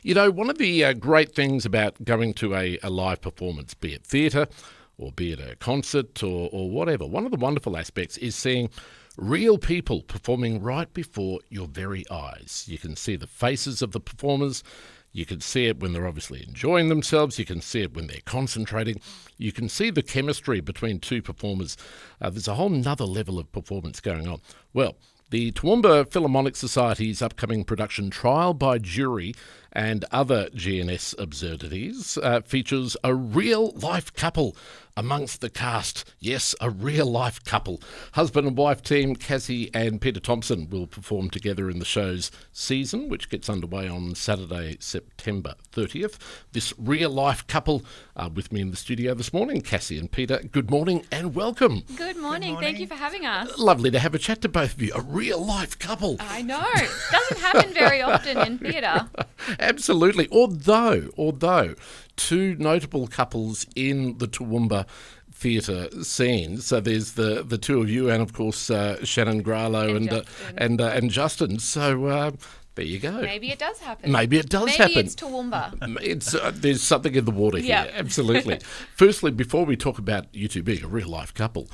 You know, one of the great things about going to a live performance, be it theatre or be it a concert or whatever, one of the wonderful aspects is seeing real people performing right before your very eyes. You can see the faces of the performers. You can see it when they're obviously enjoying themselves. You can see it when they're concentrating. You can see the chemistry between two performers. There's a whole nother level of performance going on. Well, the Toowoomba Philharmonic Society's upcoming production Trial by Jury and Other G&S Absurdities features a real-life couple amongst the cast. Yes, a real-life couple. Husband and wife team Cassie and Peter Thomson will perform together in the show's season, which gets underway on Saturday, September 30th. This real-life couple are with me in the studio this morning. Cassie and Peter, good morning and welcome. Good morning. Thank you for having us. Lovely to have a chat to both of you. A real-life couple. I know. Doesn't happen very often in theatre. Absolutely. Although two notable couples in the Toowoomba theatre scene. So there's the two of you and, of course, Shannon Gralo and Justin. So there you go. Maybe it does happen. Maybe it's Toowoomba. There's something in the water here. Yep. Absolutely. Firstly, before we talk about you two being a real life couple,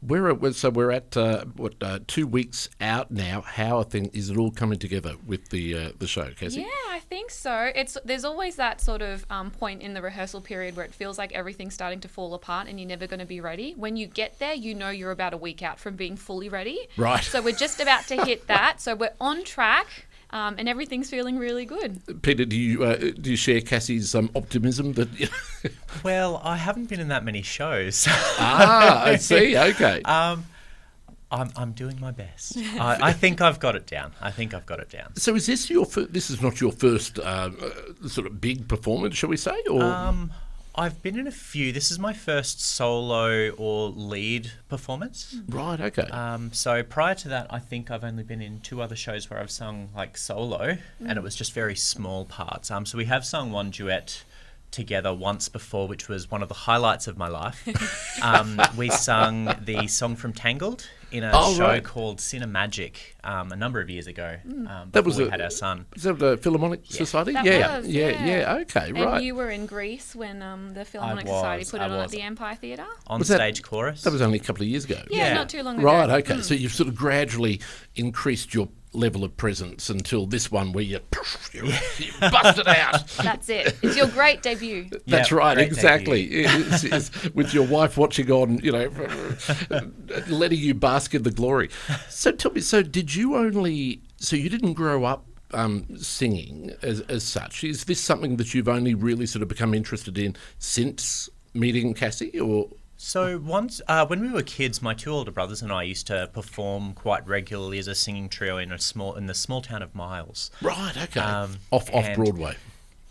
we're at 2 weeks out now. How is it all coming together with the show, Cassie? Yeah, I think so. There's always that sort of point in the rehearsal period where it feels like everything's starting to fall apart and you're never going to be ready. When you get there, you know you're about a week out from being fully ready. Right. So we're just about to hit that. So we're on track. And everything's feeling really good. Peter, do you share Cassie's optimism that? Well, I haven't been in that many shows. I see. Okay. I'm doing my best. I think I've got it down. So is this this is not your first sort of big performance, shall we say? Or I've been in a few. This is my first solo or lead performance. Right, okay. So prior to that, I think I've only been in 2 other shows where I've sung like solo, and it was just very small parts. So we have sung one duet together once before, which was one of the highlights of my life. We sung the song from Tangled in a show called Cinemagic a number of years ago. Before we had our son. Is that the Philharmonic Society? Yeah. Okay, right. And you were in Greece when the Philharmonic Society put it on at the Empire Theatre? On stage chorus. That was only a couple of years ago. Yeah, not too long ago. Right, okay. So you've sort of gradually increased your level of presence until this one where you bust it out. That's it. It's your great debut. That's right, exactly. It's with your wife watching on, letting you bask in the glory. So tell me, so you didn't grow up singing as such. Is this something that you've only really sort of become interested in since meeting Cassie, or? So once, when we were kids, my 2 older brothers and I used to perform quite regularly as a singing trio in the small town of Miles. Right. Okay. Off Broadway.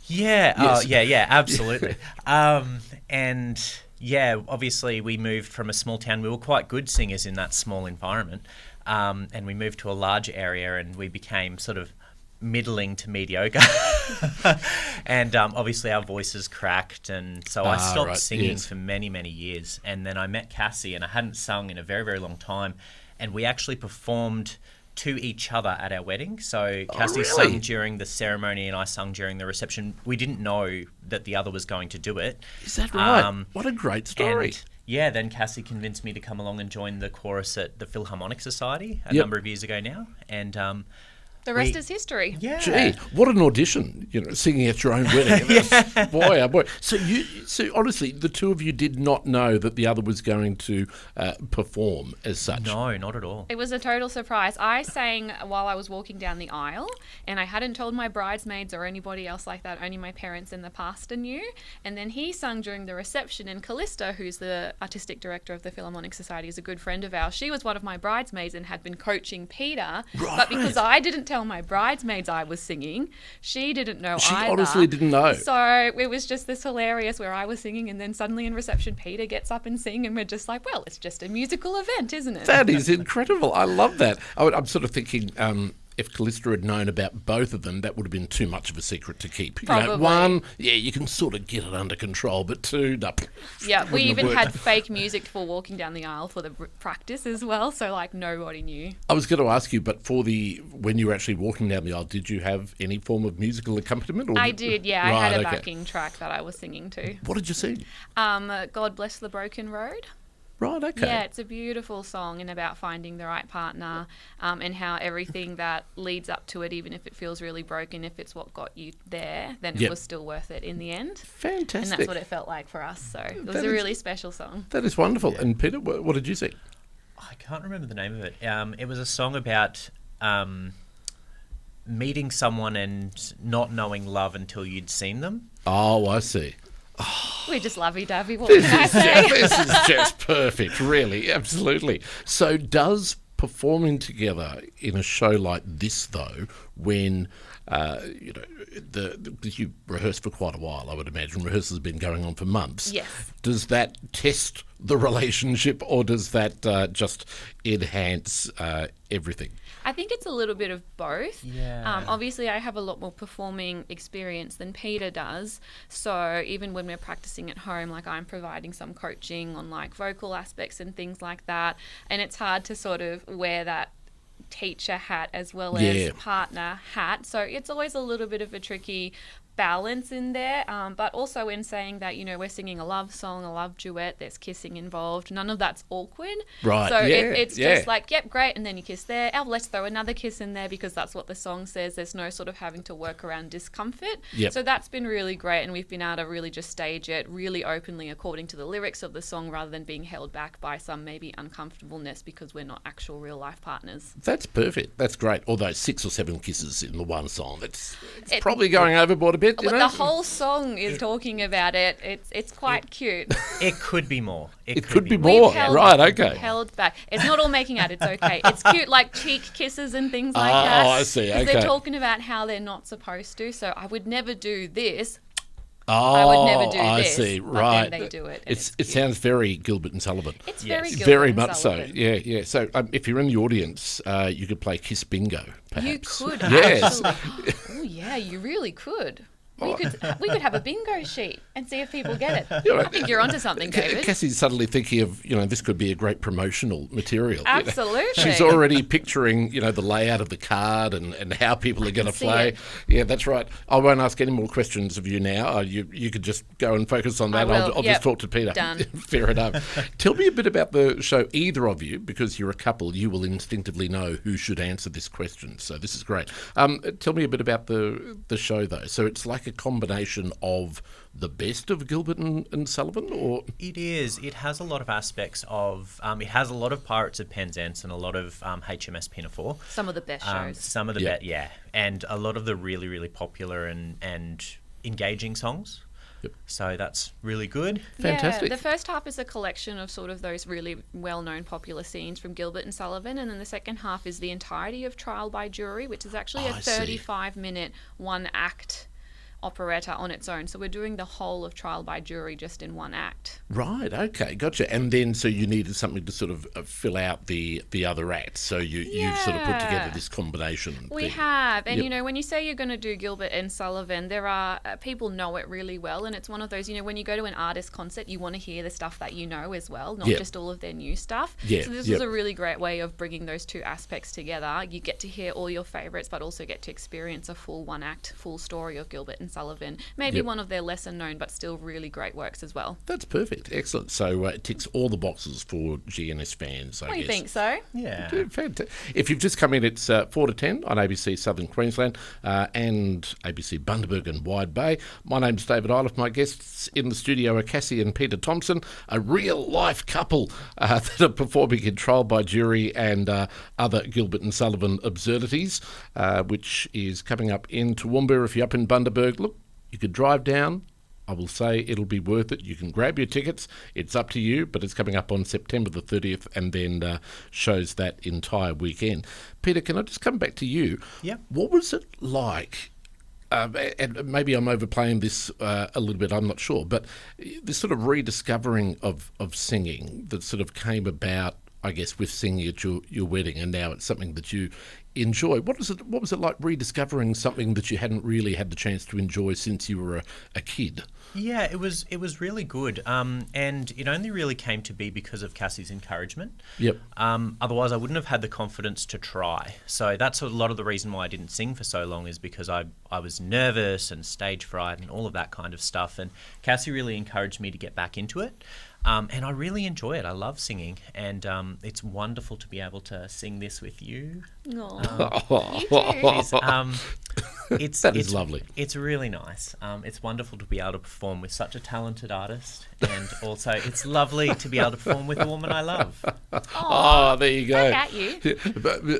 Yeah. Yes. Absolutely. And yeah, obviously we moved from a small town. We were quite good singers in that small environment, and we moved to a large area, and we became sort of middling to mediocre. And obviously our voices cracked, and so I stopped singing for many, many years. And then I met Cassie, and I hadn't sung in a very, very long time, and we actually performed to each other at our wedding. So Cassie sung during the ceremony and I sung during the reception. We didn't know that the other was going to do it. Is that right? What a great story. And yeah, then Cassie convinced me to come along and join the chorus at the Philharmonic Society a number of years ago now, and the rest is history. Yeah. Gee, what an audition! Singing at your own wedding. Boy, oh boy. So honestly, the two of you did not know that the other was going to perform as such. No, not at all. It was a total surprise. I sang while I was walking down the aisle, and I hadn't told my bridesmaids or anybody else like that. Only my parents and the pastor knew. And then he sung during the reception. And Callista, who's the artistic director of the Philharmonic Society, is a good friend of ours. She was one of my bridesmaids and had been coaching Peter. Right. But because I didn't tell my bridesmaids I was singing, she didn't know She either. honestly didn't know. So it was just this hilarious where I was singing, and then suddenly in reception Peter gets up and sings, and we're just like, well, it's just a musical event, isn't it? That is incredible. I love that. I'm sort of thinking if Callista had known about both of them, that would have been too much of a secret to keep. Probably. One, you can sort of get it under control, but two, no. Yeah, we even had fake music for walking down the aisle for the practice as well, so like nobody knew. I was going to ask you, but when you were actually walking down the aisle, did you have any form of musical accompaniment? Or I did, yeah. Right, I had a backing track that I was singing to. What did you sing? God Bless the Broken Road. Right, okay. Yeah, it's a beautiful song and about finding the right partner, and how everything that leads up to it, even if it feels really broken, if it's what got you there, then it was still worth it in the end. Fantastic. And that's what it felt like for us. So it was a really special song. That is wonderful. Yeah. And Peter, what did you sing? I can't remember the name of it. It was a song about meeting someone and not knowing love until you'd seen them. Oh, I see. We're just lovey-dovey. What can I say? This is just perfect, really, absolutely. So does performing together in a show like this, though, when, because you rehearsed for quite a while, I would imagine, rehearsals have been going on for months. Yes. Does that test the relationship, or does that just enhance everything? I think it's a little bit of both. Yeah. Obviously, I have a lot more performing experience than Peter does. So even when we're practicing at home, like I'm providing some coaching on like vocal aspects and things like that. And it's hard to sort of wear that teacher hat as well as partner hat. So it's always a little bit of a tricky balance in there, but also in saying that, we're singing a love song, a love duet, there's kissing involved, none of that's awkward. Right. So it's just like, yep, great, and then you kiss there, let's throw another kiss in there because that's what the song says. There's no sort of having to work around discomfort. Yep. So that's been really great, and we've been able to really just stage it really openly according to the lyrics of the song rather than being held back by some maybe uncomfortableness because we're not actual real life partners. That's perfect. That's great. Although 6 or 7 kisses in the one song, it's probably going overboard a bit. The whole song is talking about it. It's quite cute. It could be more. It could be more. Right, okay. Held back. It's not all making out. It's okay. It's cute, like cheek kisses and things like that. Oh, I see. Okay. They're talking about how they're not supposed to. So I would never do this. Oh, I would never do this. I see. But right. then they do it. It sounds very Gilbert and Sullivan. It's very Gilbert very and much Sullivan. so. Yeah. So if you're in the audience, you could play Kiss Bingo, perhaps. You could. Yes. Actually. Oh yeah, you really could. We could have a bingo sheet and see if people get it. I think you're onto something, David. Cassie's suddenly thinking of, this could be a great promotional material. Absolutely. She's already picturing, the layout of the card and how people are going to play. It. Yeah, that's right. I won't ask any more questions of you now. You could just go and focus on that. I'll just talk to Peter. Done. Fair enough. Tell me a bit about the show, either of you, because you're a couple. You will instinctively know who should answer this question. So this is great. Tell me a bit about the show, though. So it's like a combination of the best of Gilbert and Sullivan, or it is. It has a lot of aspects of. It has a lot of Pirates of Penzance and a lot of HMS Pinafore. Some of the best shows. Some of the best, and a lot of the really, really popular and engaging songs. Yep. So that's really good. Fantastic. Yeah, the first half is a collection of sort of those really well-known popular scenes from Gilbert and Sullivan, and then the second half is the entirety of Trial by Jury, which is actually a 35-minute one-act operetta on its own. So we're doing the whole of Trial by Jury just in one act. Right, okay, gotcha. And then so you needed something to sort of fill out the other acts. So you've sort of put together this combination. We have. And, when you say you're going to do Gilbert and Sullivan, there are people know it really well. And it's one of those, when you go to an artist concert, you want to hear the stuff that you know as well, not just all of their new stuff. Yeah. So this is a really great way of bringing those two aspects together. You get to hear all your favourites, but also get to experience a full one-act, full story of Gilbert and Sullivan. Maybe one of their lesser known but still really great works as well. That's perfect. Excellent. So it ticks all the boxes for G&S fans, I guess. You think so? Yeah. Fantastic. If you've just come in, it's 4 to 10 on ABC Southern Queensland and ABC Bundaberg and Wide Bay. My name's David Iliff. My guests in the studio are Cassie and Peter Thomson, a real-life couple that are performing in Trial by Jury and other Gilbert and Sullivan absurdities, which is coming up in Toowoomba. If you're up in Bundaberg, look, you could drive down. I will say it'll be worth it. You can grab your tickets. It's up to you, but it's coming up on September the 30th and then shows that entire weekend. Peter, can I just come back to you? Yeah. What was it like? And maybe I'm overplaying this a little bit, I'm not sure, but this sort of rediscovering of singing that sort of came about I guess, with singing at your wedding, and now it's something that you enjoy. What was it like rediscovering something that you hadn't really had the chance to enjoy since you were a kid? Yeah, it was really good, and it only really came to be because of Cassie's encouragement. Yep. Otherwise, I wouldn't have had the confidence to try. So that's a lot of the reason why I didn't sing for so long, is because I was nervous and stage fright and all of that kind of stuff. And Cassie really encouraged me to get back into it. And I really enjoy it. I love singing, and it's wonderful to be able to sing this with you. That is lovely. It's really nice. It's wonderful to be able to perform with such a talented artist, and also it's lovely to be able to perform with a woman I love. Oh, there you go. Back at you.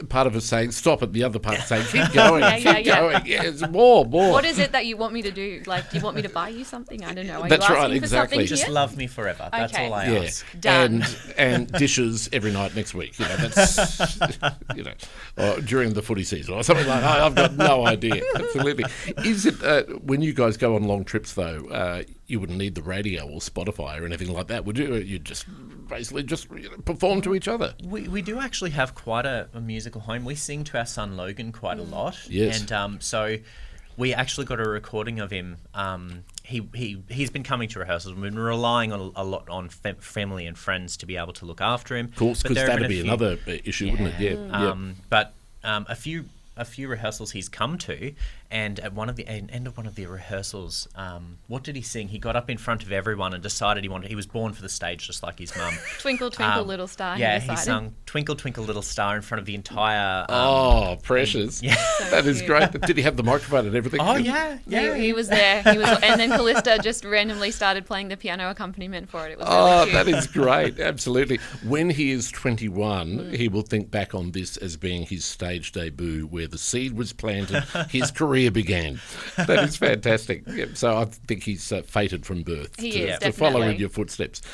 Part of us saying stop it, the other part saying keep going, keep going. Yes, more. What is it that you want me to do? Like, do you want me to buy you something? I don't know. Are That's you right, asking for exactly. something Just here? love me forever. That's all I ask. Done. And dishes every night next week. That's or during the footy season or something like that. I've got no idea. Absolutely. Is it when you guys go on long trips though? You wouldn't need the radio or Spotify or anything like that, would you? You just basically just perform to each other. We do actually have quite a musical home. We sing to our son Logan quite a lot. Yes. And so we actually got a recording of him. He's been coming to rehearsals. We've been relying a lot on family and friends to be able to look after him. Of course, because that would be another issue, wouldn't it? Yeah. But a few rehearsals he's come to, and at end of one of the rehearsals, what did he sing? He got up in front of everyone and decided he was born for the stage, just like his mum. Twinkle, twinkle, little star. Yeah, he sung Twinkle, Twinkle, Little Star in front of the entire... precious. Yeah. So that is cute. great. Did he have the microphone and everything? Oh, yeah. He was there. And then Callista just randomly started playing the piano accompaniment for it. It was really cute. That is great. Absolutely. When he is 21, he will think back on this as being his stage debut, where the seed was planted, his career began. That is fantastic. So I think he's fated from birth He to is, follow in definitely. your footsteps.